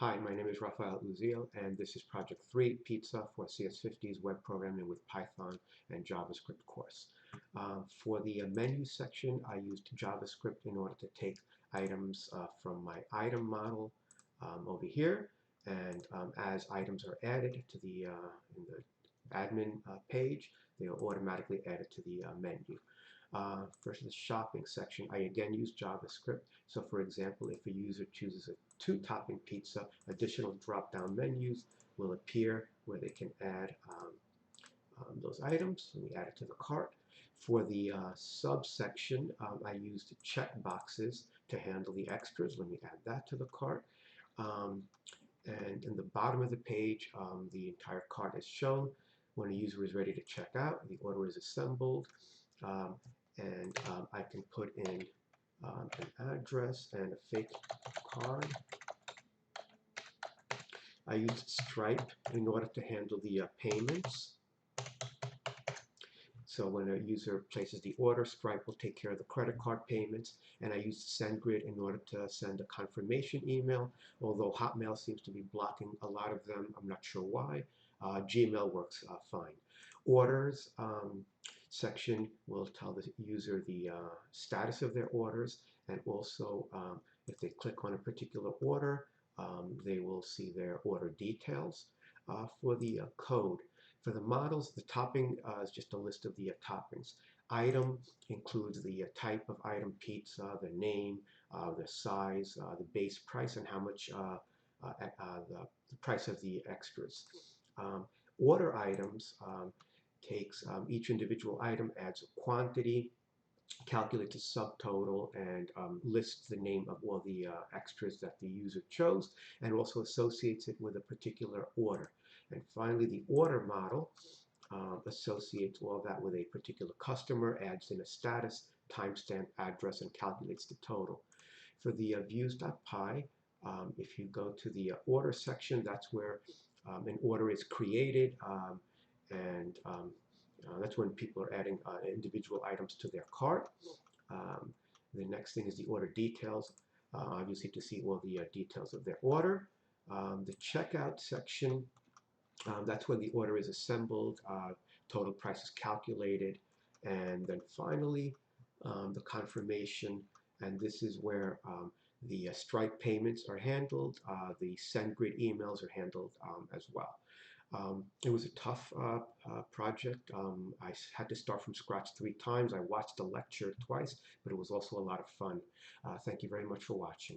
Hi, my name is Raphael Uziel, and this is Project 3 Pizza for CS50's Web Programming with Python and JavaScript course. For the menu section, I used JavaScript in order to take items from my item model over here, and as items are added to the in the admin page, they are automatically added to the menu. First, the shopping section, I again use JavaScript. So for example, if a user chooses a 2-topping pizza, additional drop-down menus will appear where they can add those items, and we add it to the cart. For the subsection, I used checkboxes to handle the extras. Let me add that to the cart. And in the bottom of the page, the entire cart is shown. When a user is ready to check out, the order is assembled, and I can put in an address and a fake card. I used Stripe in order to handle the payments. So when a user places the order, Stripe will take care of the credit card payments, and I used SendGrid in order to send a confirmation email, although Hotmail seems to be blocking a lot of them. I'm not sure why. Gmail works fine. Orders section will tell the user the status of their orders, and also if they click on a particular order, they will see their order details. For the code, for the models, the topping is just a list of the toppings. Item includes the type of item pizza, the name, the size, the base price, and how much the price of the extras. Order items takes each individual item, adds a quantity, calculates a subtotal, and lists the name of all the extras that the user chose, and also associates it with a particular order. And finally, the order model associates all of that with a particular customer, adds in a status, timestamp, address, and calculates the total. For the views.py, if you go to the order section, that's where an order is created, and that's when people are adding individual items to their cart. The next thing is the order details, obviously to see all the details of their order. The checkout section, that's when the order is assembled, total price is calculated, and then finally the confirmation, and this is where the Stripe payments are handled. The SendGrid emails are handled as well. It was a tough project. I had to start from scratch 3 times. I watched the lecture twice, but it was also a lot of fun. Thank you very much for watching.